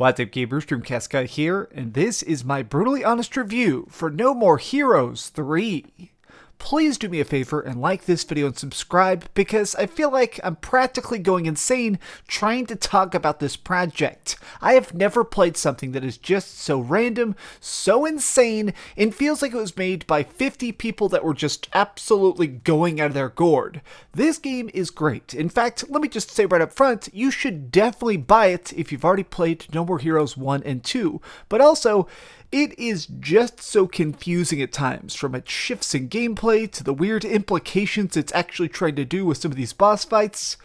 What's up, gamers? DreamcastGuy here, and this is my brutally honest review for No More Heroes 3. Please do me a favor and like this video and subscribe, because I feel like I'm practically going insane trying to talk about this project. I have never played something that is just so random, so insane, and feels like it was made by 50 people that were just absolutely going out of their gourd. This game is great. In fact, let me just say right up front, you should definitely buy it if you've already played No More Heroes 1 and 2, but also, it is just so confusing at times, from its shifts in gameplay to the weird implications it's actually trying to do with some of these boss fights.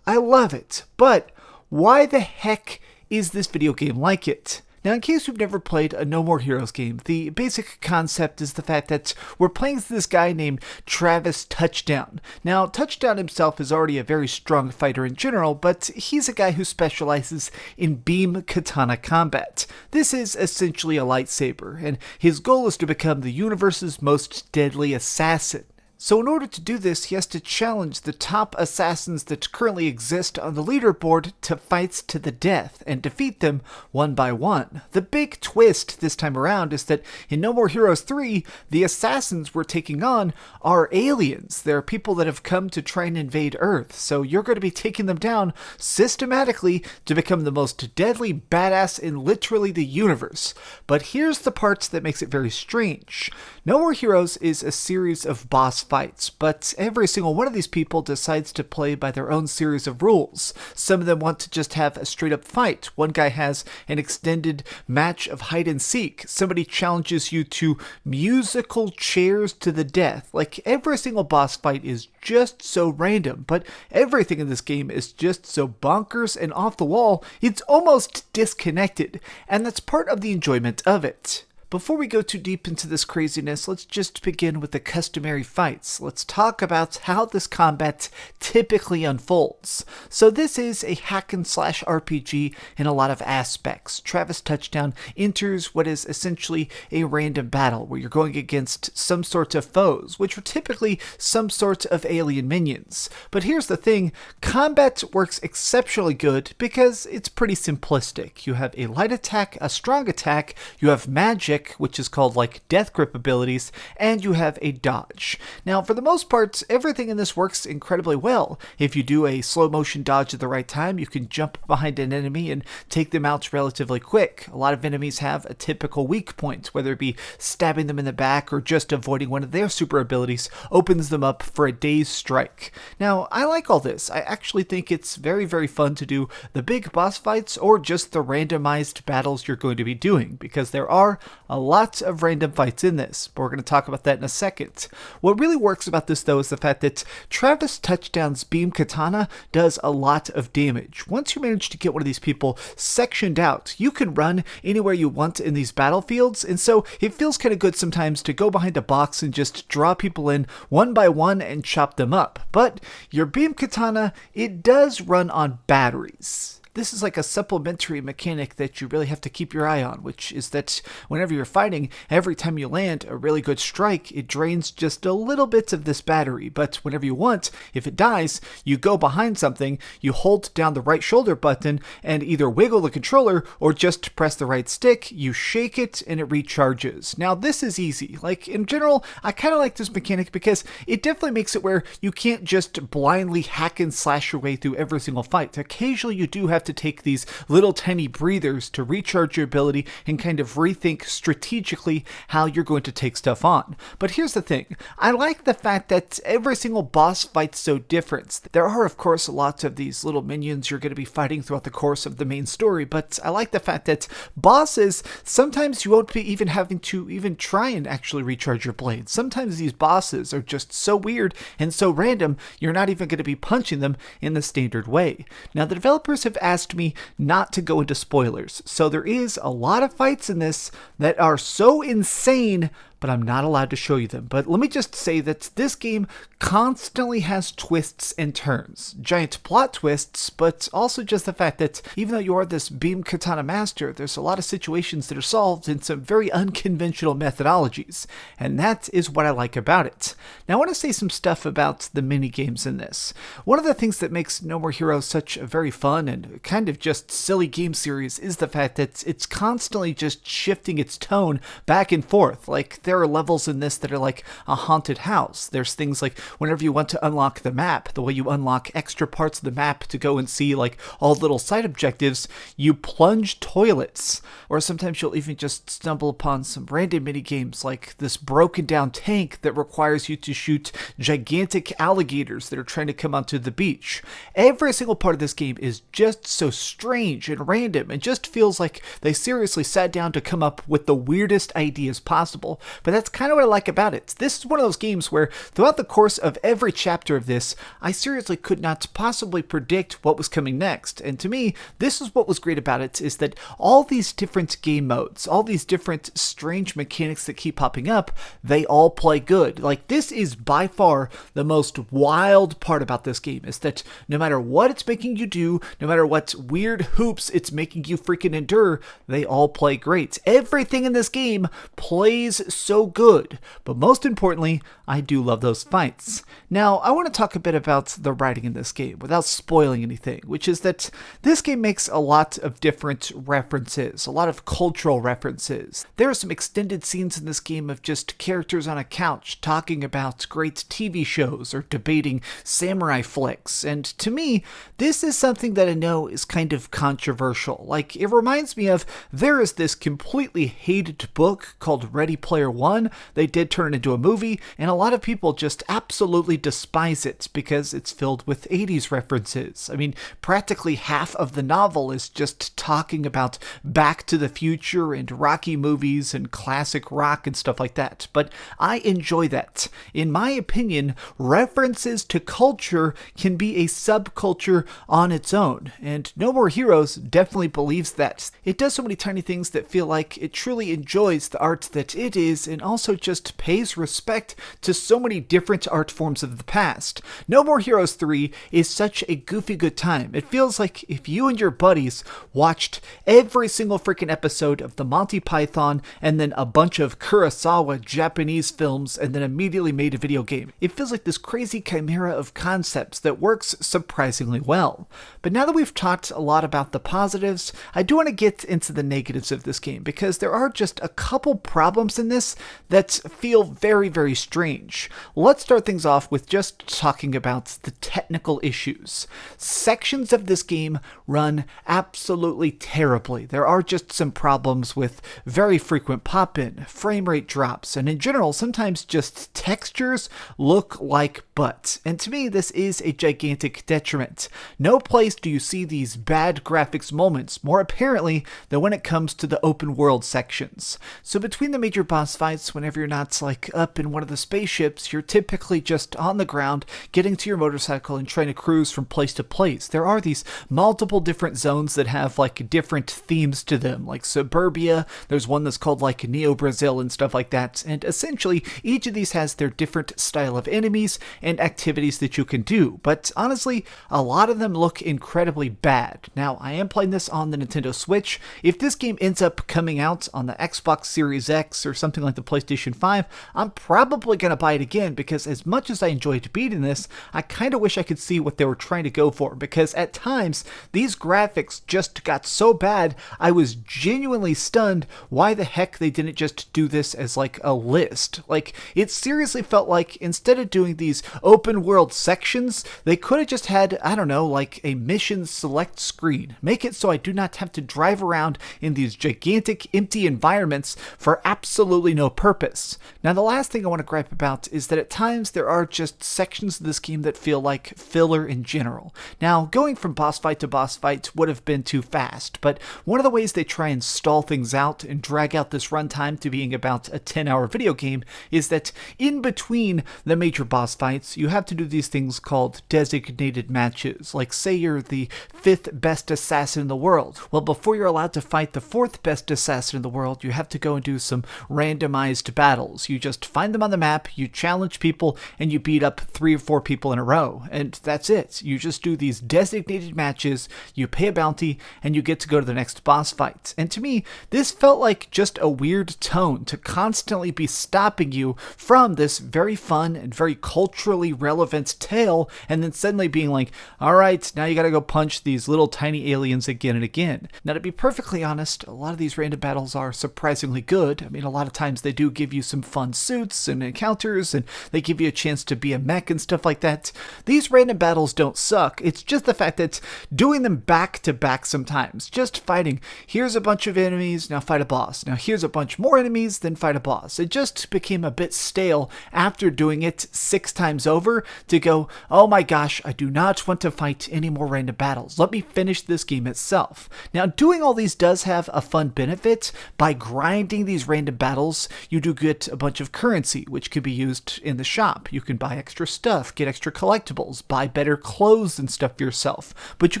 I love it, but why the heck is this video game like it? Now, in case you've never played a No More Heroes game, the basic concept is the fact that we're playing as this guy named Travis Touchdown. Now, Touchdown himself is already a very strong fighter in general, but he's a guy who specializes in Beam Katana combat. This is essentially a lightsaber, and his goal is to become the universe's most deadly assassin. So in order to do this, he has to challenge the top assassins that currently exist on the leaderboard to fights to the death, and defeat them one by one. The big twist this time around is that in No More Heroes 3, the assassins we're taking on are aliens. They're people that have come to try and invade Earth, so you're going to be taking them down systematically to become the most deadly badass in literally the universe. But here's the part that makes it very strange. No More Heroes is a series of boss fights, but every single one of these people decides to play by their own series of rules. Some of them want to just have a straight up fight. One guy has an extended match of hide and seek. Somebody challenges you to musical chairs to the death. Like, every single boss fight is just so random, but everything in this game is just so bonkers and off the wall, it's almost disconnected, and that's part of the enjoyment of it. Before we go too deep into this craziness, let's just begin with the customary fights. Let's talk about how this combat typically unfolds. So this is a hack and slash RPG in a lot of aspects. Travis Touchdown enters what is essentially a random battle where you're going against some sort of foes, which are typically some sort of alien minions. But here's the thing, combat works exceptionally good because it's pretty simplistic. You have a light attack, a strong attack, you have magic, which is called like death grip abilities, and you have a dodge. Now, for the most part, everything in this works incredibly well. If you do a slow motion dodge at the right time, you can jump behind an enemy and take them out relatively quick. A lot of enemies have a typical weak point, whether it be stabbing them in the back or just avoiding one of their super abilities opens them up for a dazed strike. Now, I like all this. I actually think it's very, very fun to do the big boss fights or just the randomized battles you're going to be doing, because there are a lot of random fights in this, but we're going to talk about that in a second. What really works about this, though, is the fact that Travis Touchdown's Beam Katana does a lot of damage. Once you manage to get one of these people sectioned out, you can run anywhere you want in these battlefields, and so it feels kind of good sometimes to go behind a box and just draw people in one by one and chop them up. But your Beam Katana, it does run on batteries. This is like a supplementary mechanic that you really have to keep your eye on, which is that whenever you're fighting, every time you land a really good strike, it drains just a little bit of this battery. But whenever you want, if it dies, you go behind something, you hold down the right shoulder button and either wiggle the controller or just press the right stick, you shake it and it recharges. Now, this is easy. Like, in general, I kind of like this mechanic because it definitely makes it where you can't just blindly hack and slash your way through every single fight. Occasionally, you do have to take these little tiny breathers to recharge your ability and kind of rethink strategically how you're going to take stuff on. But here's the thing, I like the fact that every single boss fight's so different. There are, of course, lots of these little minions you're going to be fighting throughout the course of the main story, but I like the fact that bosses, sometimes you won't be even having to even try and actually recharge your blade. Sometimes these bosses are just so weird and so random, you're not even going to be punching them in the standard way. Now, the developers have asked me not to go into spoilers, so there is a lot of fights in this that are so insane, but I'm not allowed to show you them. But let me just say that this game constantly has twists and turns. Giant plot twists, but also just the fact that even though you are this Beam Katana master, there's a lot of situations that are solved in some very unconventional methodologies, and that is what I like about it. Now I want to say some stuff about the mini games in this. One of the things that makes No More Heroes such a very fun and kind of just silly game series is the fact that it's constantly just shifting its tone back and forth. Like, there are levels in this that are like a haunted house. There's things like whenever you want to unlock the map, the way you unlock extra parts of the map to go and see like all little side objectives, you plunge toilets. Or sometimes you'll even just stumble upon some random mini games like this broken down tank that requires you to shoot gigantic alligators that are trying to come onto the beach. Every single part of this game is just so strange and random and just feels like they seriously sat down to come up with the weirdest ideas possible. But that's kind of what I like about it. This is one of those games where throughout the course of every chapter of this, I seriously could not possibly predict what was coming next. And to me, this is what was great about it, is that all these different game modes, all these different strange mechanics that keep popping up, they all play good. Like, this is by far the most wild part about this game, is that no matter what it's making you do, no matter what weird hoops it's making you freaking endure, they all play great. Everything in this game plays so good, but most importantly, I do love those fights. Now, I want to talk a bit about the writing in this game without spoiling anything, which is that this game makes a lot of different references, a lot of cultural references. There are some extended scenes in this game of just characters on a couch talking about great TV shows or debating samurai flicks, and to me, this is something that I know is kind of controversial. Like, it reminds me of, there is this completely hated book called Ready Player One. They did turn it into a movie, and a lot of people just absolutely despise it because it's filled with 80s references. I mean, practically half of the novel is just talking about Back to the Future and Rocky movies and classic rock and stuff like that. But I enjoy that. In my opinion, references to culture can be a subculture on its own, and No More Heroes definitely believes that. It does so many tiny things that feel like it truly enjoys the art that it is, and also just pays respect to so many different art forms of the past. No More Heroes 3 is such a goofy good time. It feels like if you and your buddies watched every single freaking episode of the Monty Python and then a bunch of Kurosawa Japanese films and then immediately made a video game. It feels like this crazy chimera of concepts that works surprisingly well. But now that we've talked a lot about the positives, I do want to get into the negatives of this game, because there are just a couple problems in this that feel very, very strange. Let's start things off with just talking about the technical issues. Sections of this game run absolutely terribly. There are just some problems with very frequent pop-in, frame rate drops, and in general, sometimes just textures look like butt. And to me, this is a gigantic detriment. No place do you see these bad graphics moments more apparently than when it comes to the open world sections. So between the major boss fights, whenever you're not like up in one of the spaceships, you're typically just on the ground, getting to your motorcycle and trying to cruise from place to place. There are these multiple different zones that have like different themes to them, like suburbia, there's one that's called like Neo Brazil and stuff like that, and essentially each of these has their different style of enemies and activities that you can do, but honestly, a lot of them look incredibly bad. Now, I am playing this on the Nintendo Switch. If this game ends up coming out on the Xbox Series X or something like the PlayStation 5, I'm probably going to buy it again, because as much as I enjoyed beating this, I kind of wish I could see what they were trying to go for, because at times, these graphics just got so bad, I was genuinely stunned why the heck they didn't just do this as like a list. Like, it seriously felt like instead of doing these open world sections, they could have just had, I don't know, like a mission select screen. Make it so I do not have to drive around in these gigantic empty environments for absolutely no purpose. Now, the last thing I want to gripe about is that at times there are just sections of this game that feel like filler in general. Now, going from boss fight to boss fight would have been too fast, but one of the ways they try and stall things out and drag out this runtime to being about a 10-hour video game is that in between the major boss fights, you have to do these things called designated matches. Like, say you're the 5th best assassin in the world. Well, before you're allowed to fight the 4th best assassin in the world, you have to go and do some random randomized battles. You just find them on the map, you challenge people, and you beat up 3 or 4 people in a row. And that's it. You just do these designated matches, you pay a bounty, and you get to go to the next boss fight. And to me, this felt like just a weird tone to constantly be stopping you from this very fun and very culturally relevant tale, and then suddenly being like, alright, now you gotta go punch these little tiny aliens again and again. Now, to be perfectly honest, a lot of these random battles are surprisingly good. I mean, a lot of times they do give you some fun suits and encounters, and they give you a chance to be a mech and stuff like that. These random battles don't suck. It's just the fact that doing them back to back sometimes, just fighting, here's a bunch of enemies, now fight a boss. Now here's a bunch more enemies, then fight a boss. It just became a bit stale after doing it 6 times over to go, oh my gosh, I do not want to fight any more random battles. Let me finish this game itself. Now, doing all these does have a fun benefit. By grinding these random battles, you do get a bunch of currency, which could be used in the shop. You can buy extra stuff, get extra collectibles, buy better clothes and stuff for yourself. But you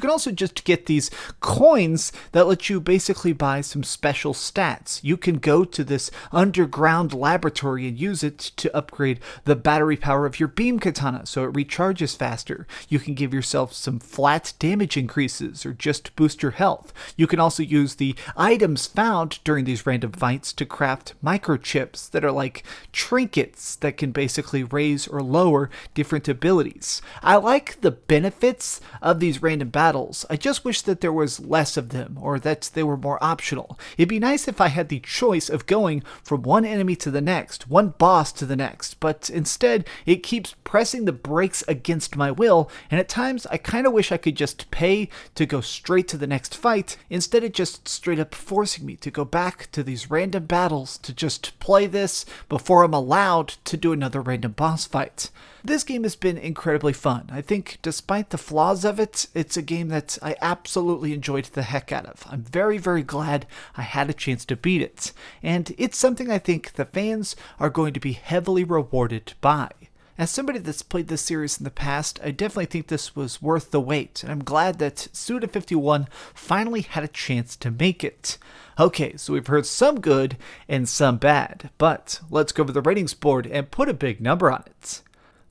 can also just get these coins that let you basically buy some special stats. You can go to this underground laboratory and use it to upgrade the battery power of your Beam Katana so it recharges faster. You can give yourself some flat damage increases or just boost your health. You can also use the items found during these random fights to craft microchips that are like trinkets that can basically raise or lower different abilities. I like the benefits of these random battles. I just wish that there was less of them, or that they were more optional. It'd be nice if I had the choice of going from one enemy to the next, one boss to the next, but instead it keeps pressing the brakes against my will, and at times I kind of wish I could just pay to go straight to the next fight, instead of just straight up forcing me to go back to these random battles to just play this before I'm allowed to do another random boss fight. This game has been incredibly fun. I think despite the flaws of it, it's a game that I absolutely enjoyed the heck out of. I'm very, very glad I had a chance to beat it. And it's something I think the fans are going to be heavily rewarded by. As somebody that's played this series in the past, I definitely think this was worth the wait, and I'm glad that Suda51 finally had a chance to make it. Okay, so we've heard some good and some bad, but let's go over the ratings board and put a big number on it.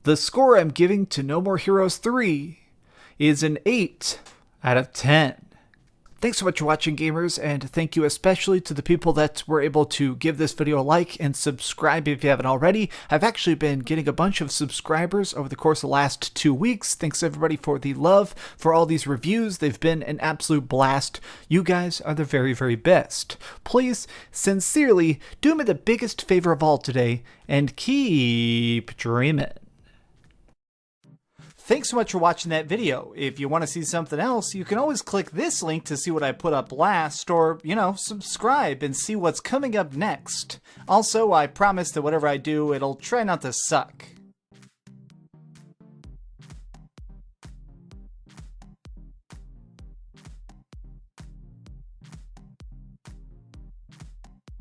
The score I'm giving to No More Heroes 3 is an 8 out of 10. Thanks so much for watching, gamers, and thank you especially to the people that were able to give this video a like and subscribe if you haven't already. I've actually been getting a bunch of subscribers over the course of the last 2 weeks. Thanks everybody for the love, for all these reviews. They've been an absolute blast. You guys are the very, very best. Please, sincerely, do me the biggest favor of all today and keep dreaming. Thanks so much for watching that video. If you want to see something else, you can always click this link to see what I put up last, or, subscribe and see what's coming up next. Also, I promise that whatever I do, it'll try not to suck.